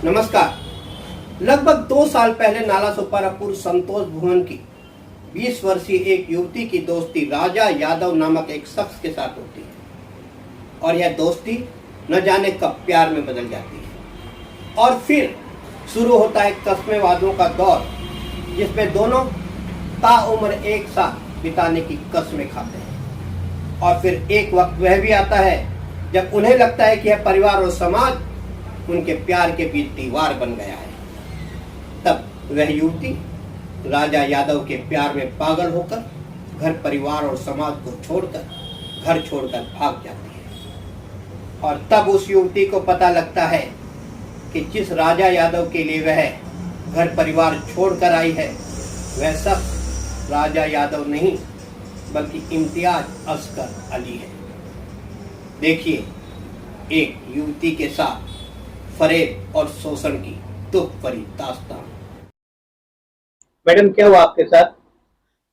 नमस्कार। लगभग 2 साल पहले नाला सुपारापुर संतोष भवन की 20 वर्षीय एक युवती की दोस्ती राजा यादव नामक एक शख्स के साथ होती है और यह दोस्ती न जाने कब प्यार में बदल जाती है और फिर शुरू होता है कस्में वादों का दौर, जिसमें दोनों ताउम्र एक साथ बिताने की कस्में खाते हैं। और फिर एक वक्त वह भी आता है जब उन्हें लगता है कि यह परिवार और समाज उनके प्यार के बीच दीवार बन गया है। तब वह युवती राजा यादव के प्यार में पागल होकर घर परिवार और समाज को छोड़कर घर छोड़कर भाग जाती है। और तब उस युवती को पता लगता है कि जिस राजा यादव के लिए वह घर परिवार छोड़कर आई है वह शख्स राजा यादव नहीं बल्कि इम्तियाज असगर अली है। देखिए एक युवती के साथ फरेब और शोषण की दुख भरी दास्तान। मैडम क्या हुआ आपके साथ?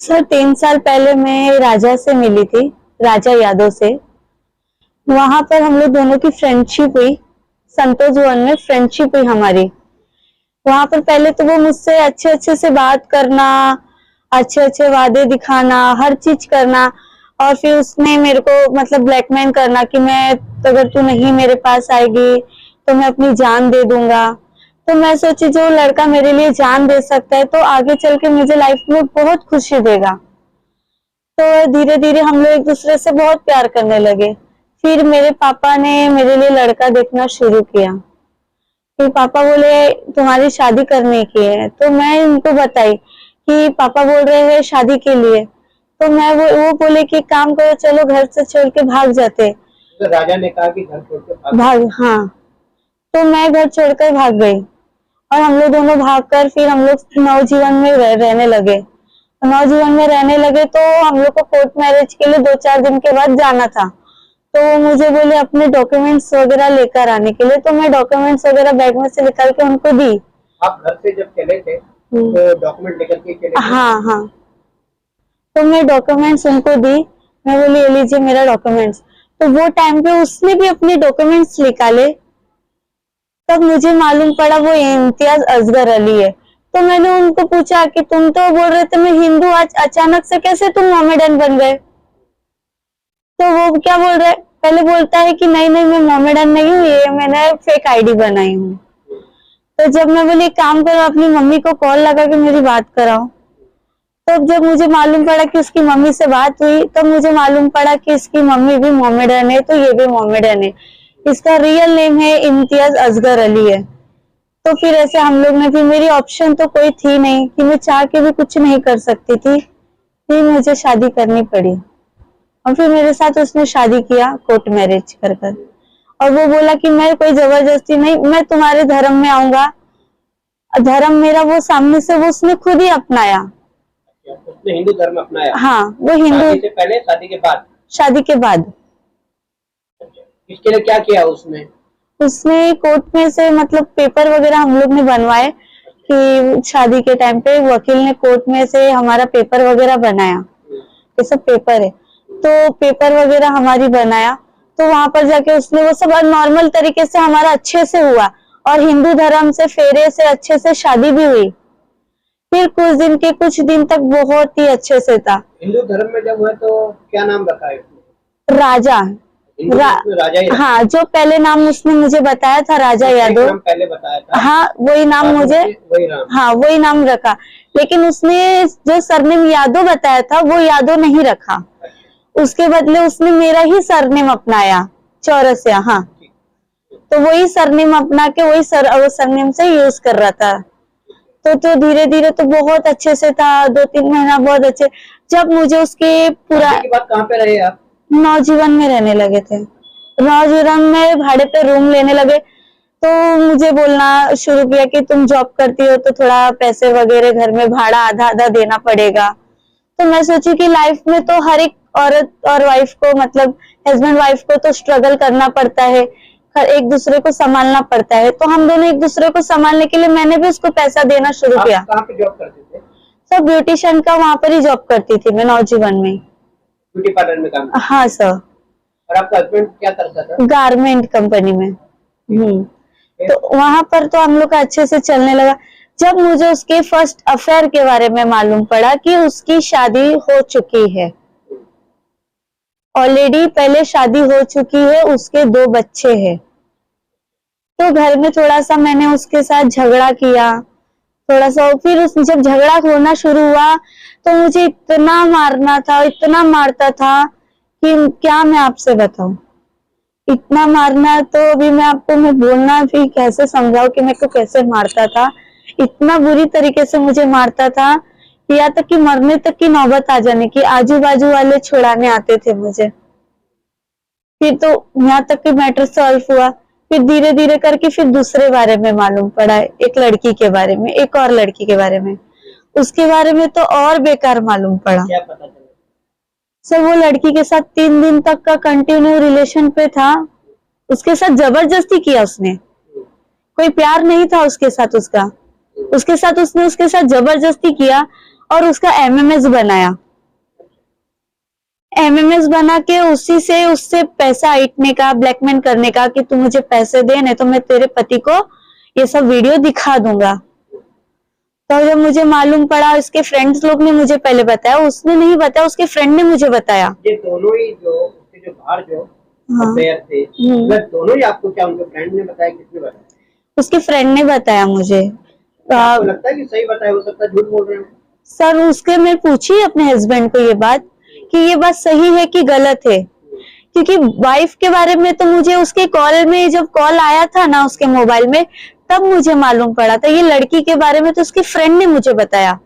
सर 3 साल पहले मैं राजा से मिली थी, राजा यादव से। वहां पर हम लोग दोनों की फ्रेंडशिप हुई, संतोष भवन में फ्रेंडशिप हुई हमारी। वहां पर पहले तो वो मुझसे अच्छे अच्छे से बात करना, अच्छे अच्छे वादे दिखाना, हर चीज करना, और फिर उसने मेरे को मतलब ब्लैकमेल करना कि मैं अगर तू नहीं मेरे पास आएगी तो मैं अपनी जान दे दूंगा। तो मैं सोची जो लड़का मेरे लिए जान दे सकता है तो आगे चल के मुझे लाइफ में बहुत खुशी देगा। तो धीरे धीरे हम लोग एक दूसरे से बहुत प्यार करने लगे। फिर मेरे पापा ने मेरे लिए लड़का देखना शुरू किया। फिर पापा बोले तुम्हारी शादी करने की है, तो मैं उनको बताई कि पापा बोल रहे हैं शादी के लिए। तो मैं वो बोले कि काम करो, चलो घर से छोड़ के भाग जाते। तो राजा ने कहा कि घर छोड़ के भाग, हाँ। तो मैं घर छोड़कर भाग गई और हम लोग दोनों भागकर फिर हम लोग नवजीवन में रहने लगे। नवजीवन में रहने लगे तो हम लोग को कोर्ट मैरिज के लिए 2-4 दिन के बाद जाना था। तो मुझे बोले अपने डॉक्यूमेंट्स वगैरह लेकर आने के लिए, तो मैं डॉक्यूमेंट्स वगैरह बैग में से निकाल के उनको दी। आप घर से जब चले थे तो डॉक्यूमेंट लेकर के चले थे? हाँ। तो मैं डॉक्यूमेंट्स उनको दी, मैं बोली ये लीजिए मेरा डॉक्यूमेंट्स। तो वो टाइम पे उसने भी अपने डॉक्यूमेंट्स निकाले। तब मुझे मालूम पड़ा वो इम्तियाज असगर अली है। तो मैंने उनको पूछा कि तुम तो बोल रहे थे मैं हिंदू, आज अचानक से कैसे तुम मोमेडन बन गए? तो वो क्या बोल रहे, पहले बोलता है कि नहीं मैं मोमेडन नहीं हूँ, ये मैंने फेक आईडी बनाई हूँ। तो जब मैं बोली काम करो अपनी मम्मी को कॉल लगा के मेरी बात कराओ। तो जब मुझे मालूम पड़ा कि उसकी मम्मी से बात हुई तब मुझे मालूम पड़ा कि इसकी मम्मी भी मोमेडन है, तो ये भी मोमेडन है। इसका रियल नेम है इम्तियाज असगर अली है। तो फिर ऐसे हम लोग ने, फिर मेरी ऑप्शन तो कोई थी नहीं कि मैं चाह के भी कुछ नहीं कर सकती थी, फिर मुझे शादी करनी पड़ी। और फिर मेरे साथ उसने शादी किया कोर्ट मैरिज कर कर। और वो बोला कि मैं कोई जबरदस्ती नहीं, मैं तुम्हारे धर्म में आऊंगा। धर्म मेरा वो सामने से वो उसने खुद ही अपनाया। उसने हिंदू धर्म अपनाया? हाँ, वो हिंदू। शादी से पहले, शादी के बाद? शादी के बाद। इसके लिए क्या किया उसने? उसने कोर्ट में से मतलब पेपर वगैरह हम लोग ने बनवाए कि शादी के टाइम पे वकील ने कोर्ट में से हमारा पेपर वगैरह बनाया। ये सब पेपर है, तो पेपर वगैरह हमारी बनाया। तो वहां पर जाके उसने वो सब नॉर्मल तरीके से हमारा अच्छे से हुआ और हिंदू धर्म से फेरे से अच्छे से शादी भी हुई। फिर कुछ दिन तक बहुत ही अच्छे से था। हिंदू धर्म में जब हुआ तो क्या नाम रखा है? राजा। राजा ही? हाँ, जो पहले नाम उसने मुझे बताया था राजा यादव, पहले बताया था। हाँ वही नाम मुझे, वही नाम रखा। लेकिन उसने जो सरनेम यादव बताया था वो यादव नहीं रखा, उसके बदले उसने मेरा ही सरनेम अपनाया, चौरसिया। हाँ, तो वही सरनेम अपना के वही सरनेम से यूज कर रहा था। तो धीरे धीरे तो बहुत अच्छे से था, 2-3 महीना बहुत अच्छे। जब मुझे उसके पूरा कहाँ पे रहे आप? नवजीवन में रहने लगे थे। नवजीवन में भाड़े पे रूम लेने लगे। तो मुझे बोलना शुरू किया कि तुम जॉब करती हो तो थोड़ा पैसे वगैरह घर में भाड़ा आधा देना पड़ेगा। तो मैं सोची कि लाइफ में तो हर एक औरत और वाइफ को, मतलब हस्बैंड वाइफ को तो स्ट्रगल करना पड़ता है, एक दूसरे को संभालना पड़ता है। तो हम दोनों एक दूसरे को संभालने के लिए मैंने भी उसको पैसा देना शुरू किया। कहाँ पे जॉब करते थे? सब ब्यूटिशियन का वहां पर ही जॉब करती थी मैं, नवजीवन में, ब्यूटी पार्लर में काम? हाँ सर। और आपका हस्बैंड क्या करता था? गारमेंट कंपनी में। तो वहां पर तो हम लोग का अच्छे से चलने लगा। जब मुझे उसके फर्स्ट अफेयर के बारे में मालूम पड़ा कि उसकी शादी हो चुकी है, ऑलरेडी पहले शादी हो चुकी है, उसके 2 बच्चे हैं, तो घर में थोड़ा सा मैंने उसके साथ झगड़ा किया, थोड़ा सा। फिर उस जब झगड़ा होना शुरू हुआ तो मुझे इतना मारना था, इतना मारता था कि क्या मैं आपसे बताऊं। इतना मारना तो अभी मैं बोलना भी कैसे समझाऊं कि मेरे को कैसे मारता था। इतना बुरी तरीके से मुझे मारता था कि यहाँ तक कि मरने तक की नौबत आ जाने की, आजू बाजू वाले छुड़ाने आते थे मुझे। फिर तो यहाँ तक कि मैटर सॉल्व हुआ। फिर धीरे धीरे करके फिर दूसरे बारे में मालूम पड़ा, एक लड़की के बारे में, एक और लड़की के बारे में। उसके बारे में तो और बेकार मालूम पड़ा। क्या पता चला? सर वो लड़की के साथ 3 दिन तक का कंटिन्यू रिलेशन पे था। उसके साथ जबरदस्ती किया उसने, कोई प्यार नहीं था उसके साथ उसका। उसने उसके साथ जबरदस्ती किया और उसका एमएमएस बनाया। एमएमएस बना के उसी से उससे पैसा ऐंठने का, ब्लैकमेल करने का कि तू मुझे पैसे दे, नहीं तो मैं तेरे पति को ये सब वीडियो दिखा दूंगा। तो जब मुझे मालूम पड़ा, इसके फ्रेंड्स लोग ने मुझे पहले बताया, उसने नहीं बताया, उसके फ्रेंड ने मुझे बताया। ये दोनों ही जो उसके जो बाहर जो हाँ। अफेयर थे, वह दोनों ही आपको क्या उनके फ्रेंड ने बताया, किसने बताया? उसके फ्रेंड ने बताया मुझे। आपको लगता है कि सही बताया, हो सकता है झूठ बोल रहे हो? सर उसके मैं पूछी अपने हस्बैंड को ये बात कि ये बात सही है कि गलत है, क्योंकि वाइफ के बारे में तो मुझे उसके कॉल में, जब कॉल आया था ना उसके मोबाइल में, तब मुझे मालूम पड़ा था। ये लड़की के बारे में तो उसके फ्रेंड ने मुझे बताया।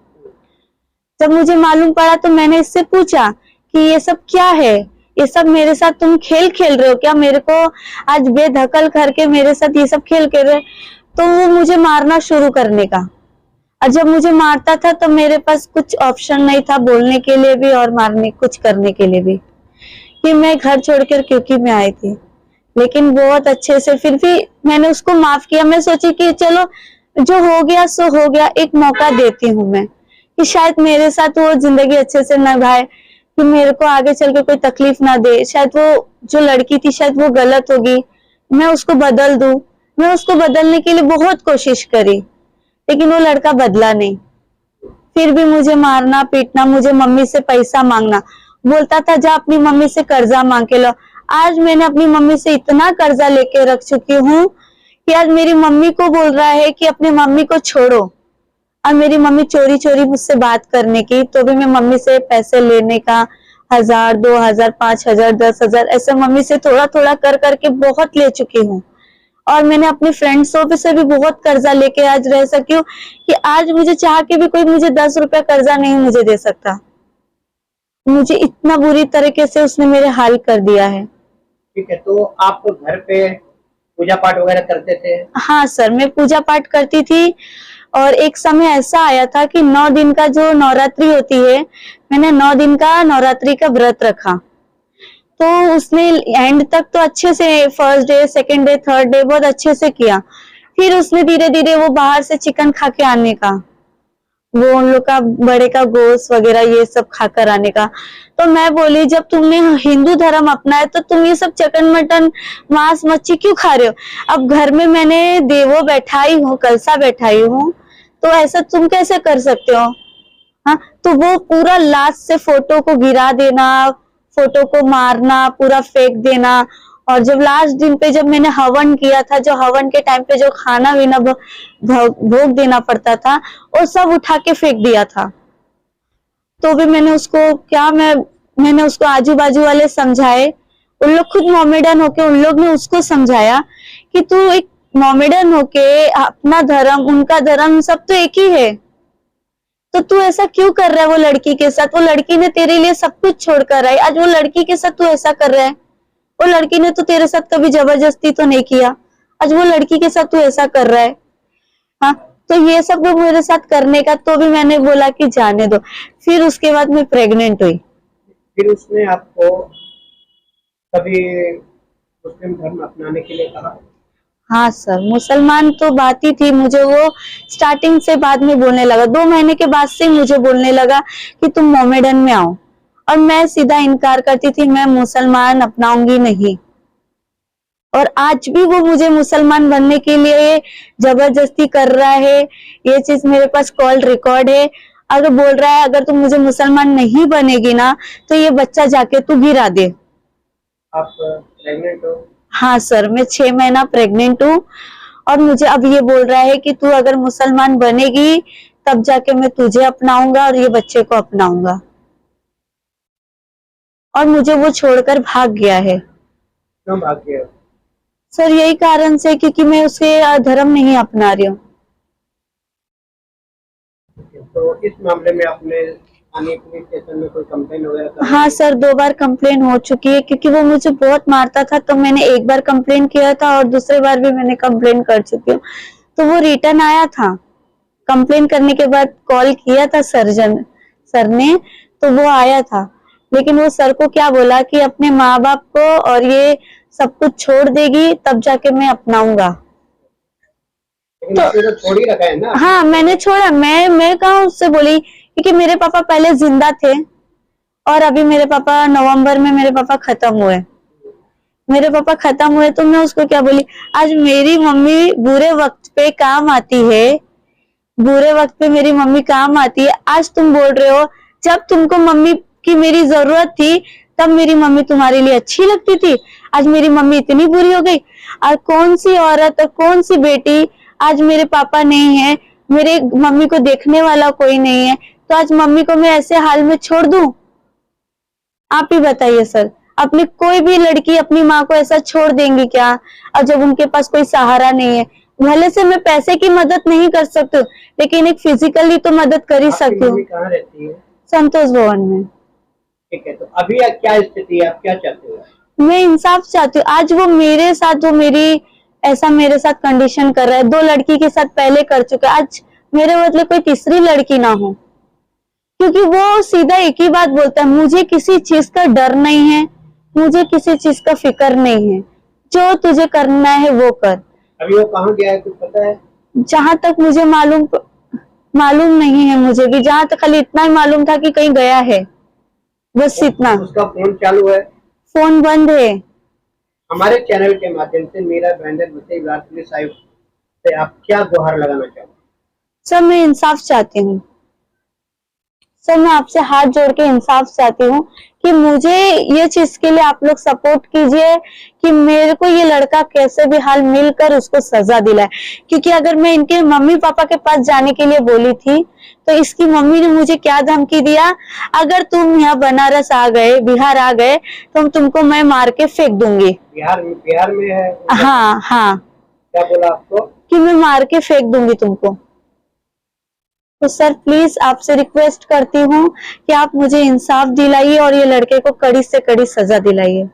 जब मुझे मालूम पड़ा तो मैंने इससे पूछा कि ये सब क्या है, ये सब मेरे साथ तुम खेल खेल रहे हो क्या, मेरे को आज बेदखल करके मेरे साथ ये सब खेल खेल रहे। तो वो मुझे मारना शुरू करने का, और जब मुझे मारता था तो मेरे पास कुछ ऑप्शन नहीं था बोलने के लिए भी और मारने कुछ करने के लिए भी, कि मैं घर छोड़कर क्योंकि मैं आई थी। लेकिन बहुत अच्छे से फिर भी मैंने उसको माफ किया। मैं सोची कि चलो जो हो गया सो हो गया, एक मौका देती हूँ मैं कि शायद मेरे साथ वो जिंदगी अच्छे से निभाए, कि मेरे को आगे चल के कोई तकलीफ ना दे। शायद वो जो लड़की थी शायद वो गलत होगी, मैं उसको बदल दूं। मैं उसको बदलने के लिए बहुत कोशिश करी, लेकिन वो लड़का बदला नहीं। फिर भी मुझे मारना पीटना, मुझे मम्मी से पैसा मांगना, बोलता था जा अपनी मम्मी से कर्जा मांग के लो। आज मैंने अपनी मम्मी से इतना कर्जा लेके रख चुकी हूँ कि आज मेरी मम्मी को बोल रहा है कि अपनी मम्मी को छोड़ो। और मेरी मम्मी चोरी चोरी मुझसे बात करने की, तो भी मैं मम्मी से पैसे लेने का 1000, 2000, 5000, 10,000 ऐसे मम्मी से थोड़ा थोड़ा कर करके बहुत ले चुकी हूँ। और मैंने अपने फ्रेंड्सों से भी बहुत कर्जा लेके आज रह सकी हूँ कि आज मुझे चाह के भी कोई मुझे 10 रुपया कर्जा नहीं मुझे दे सकता। मुझे इतना बुरी तरीके से उसने मेरे हाल कर दिया है। ठीक है, तो आप घर पे पूजा पाठ वगैरह करते थे? हाँ सर, मैं पूजा पाठ करती थी। और एक समय ऐसा आया था कि 9 दिन का जो नवरात्रि होती है, मैंने 9 दिन का नवरात्रि का व्रत रखा। तो उसने एंड तक तो अच्छे से, first day, second day, third day बहुत अच्छे से किया। फिर उसने धीरे धीरे वो बाहर से चिकन खा के आने का, वो उन लोग का बड़े का गोश्त वगैरह ये सब खाकर आने का। तो मैं बोली जब तुमने हिंदू धर्म अपनाया तो तुम ये सब चिकन मटन मांस मच्छी क्यों खा रहे हो? अब घर में मैंने देवो बैठाई हूँ, कलसा बैठाई हूँ, तो ऐसा तुम कैसे कर सकते हो? हाँ, तो वो पूरा लास्ट से फोटो को गिरा देना, फोटो को मारना, पूरा फेंक देना। और जब लास्ट दिन पे जब मैंने हवन किया था, जो हवन के टाइम पे जो खाना वीना भोग देना पड़ता था, वो सब उठा के फेंक दिया था। तो भी मैंने उसको क्या, मैंने उसको आजू बाजू वाले समझाए, उन लोग खुद मोमेडन होके उन लोग ने उसको समझाया कि तू एक मोमेडन होके अपना धर्म उनका धर्म सब तो एक ही है, तो तू ऐसा क्यों कर रहा है वो लड़की के साथ? वो लड़की ने तेरे लिए सब कुछ छोड़कर आई, आज वो लड़की के साथ तू ऐसा कर रहा है। वो लड़की ने तो तेरे साथ कभी जबरदस्ती तो नहीं किया, आज वो लड़की के साथ तू ऐसा कर रहा है। हाँ, तो ये सब लोग मेरे साथ करने का, तो भी मैंने बोला कि जाने दो। फिर उसके बाद मैं प्रेग्नेंट हुई। फिर उसने आपको कभी मुस्लिम धर्म अपनाने के लिए कहा? हाँ सर, मुसलमान तो बात ही थी, मुझे वो स्टार्टिंग से बाद में बोलने लगा, 2 महीने के बाद से मुझे बोलने लगा कि तुम मोमेडन में आओ। और मैं सीधा इनकार करती थी, मैं मुसलमान अपनाऊंगी नहीं। और आज भी वो मुझे मुसलमान बनने के लिए जबरदस्ती कर रहा है। ये चीज मेरे पास कॉल रिकॉर्ड है। अगर बोल रहा है अगर तुम मुझे मुसलमान नहीं बनेगी ना तो ये बच्चा जाके तू गिरा दे। आप प्रेग्नेंट हो? हाँ सर, मैं 6 महीना प्रेग्नेंट हूँ और मुझे अब ये बोल रहा है कि तू अगर मुसलमान बनेगी तब जाके मैं तुझे अपनाऊंगा और ये बच्चे को अपनाऊंगा। और मुझे वो छोड़कर भाग गया है। क्यों भाग गए? सर यही कारण से क्योंकि मैं उसे धर्म नहीं अपना रही हूँ। तो इस मामले में आपने थाने पुलिस स्टेशन में कोई कंप्लेन वगैरह कर? हाँ सर, 2 बार कंप्लेन हो चुकी है क्योंकि वो मुझे बहुत मारता था। तो मैंने एक बार कंप्लेन किया था और दूसरे बार भी मैंने कंप्लेन कर चुकी हूँ। तो वो रिटर्न आया था। कंप्लेन करने के बाद कॉल किया था सर ने, तो वो आया था। लेकिन वो सर को क्या बोला कि अपने माँ बाप को और ये सब कुछ छोड़ देगी तब जाके मैं अपनाऊंगा। लेकिन आपने तो छोड़ ही रखा है ना? हाँ मैंने छोड़ा। मैं कहाँ उससे बोली क्योंकि मेरे पापा पहले जिंदा थे और अभी मेरे पापा नवंबर में मेरे पापा खत्म हुए। तो मैं उसको क्या बोली, आज मेरी मम्मी बुरे वक्त पे काम आती है, बुरे वक्त पे मेरी मम्मी काम आती है। आज तुम बोल रहे हो जब तुमको मम्मी की मेरी जरूरत थी तब मेरी मम्मी तुम्हारे लिए अच्छी लगती थी, आज मेरी मम्मी इतनी बुरी हो गई। और कौन सी औरत और कौन सी बेटी, आज मेरे पापा नहीं है, मेरे मम्मी को देखने वाला कोई नहीं है, तो आज मम्मी को मैं ऐसे हाल में छोड़ दूं? आप ही बताइए सर, अपनी कोई भी लड़की अपनी माँ को ऐसा छोड़ देंगी क्या? और जब उनके पास कोई सहारा नहीं है। भले से मैं पैसे की मदद नहीं कर सकती हूँ लेकिन एक फिजिकली तो मदद कर ही सकती हूँ। कहाँ रहती है? संतोष भवन में। ठीक है, तो अभी क्या स्थिति है, आप क्या चाहते हो? मैं इंसाफ चाहती हूँ। आज वो मेरे साथ कंडीशन कर रहा है। 2 लड़की के साथ पहले कर चुका है, आज मेरे बदले कोई तीसरी लड़की ना हो। क्योंकि वो सीधा एक ही बात बोलता है, मुझे किसी चीज का डर नहीं है, मुझे किसी चीज का फिक्र नहीं है, जो तुझे करना है वो कर। अभी वो कहाँ गया है कुछ पता है? जहां तक मुझे मालूम नहीं है। मुझे भी जहां तक खाली इतना ही मालूम था कि कहीं गया है, बस इतना। उसका फोन चालू है? फोन बंद है। हमारे चैनल के माध्यम से मीरा बहन विभाग पुलिस आयुक्त से आप क्या गुहार लगाना चाहोगे? सर मैं इंसाफ चाहती हूँ। सर मैं आपसे हाथ जोड़ के इंसाफ चाहती हूँ कि मुझे ये चीज के लिए आप लोग सपोर्ट कीजिए कि मेरे को ये लड़का कैसे भी हाल मिलकर उसको सजा दिलाए। क्योंकि अगर मैं इनके मम्मी पापा के पास जाने के लिए बोली थी तो इसकी मम्मी ने मुझे क्या धमकी दिया, अगर तुम यहाँ बनारस आ गए, बिहार आ गए तो तुमको मैं मार के फेंक दूंगी। बिहार में है? हाँ। क्या बोला आपको? कि मैं मार के फेंक दूंगी तुमको। तो सर प्लीज आपसे रिक्वेस्ट करती हूँ कि आप मुझे इंसाफ दिलाइए और ये लड़के को कड़ी से कड़ी सजा दिलाइए।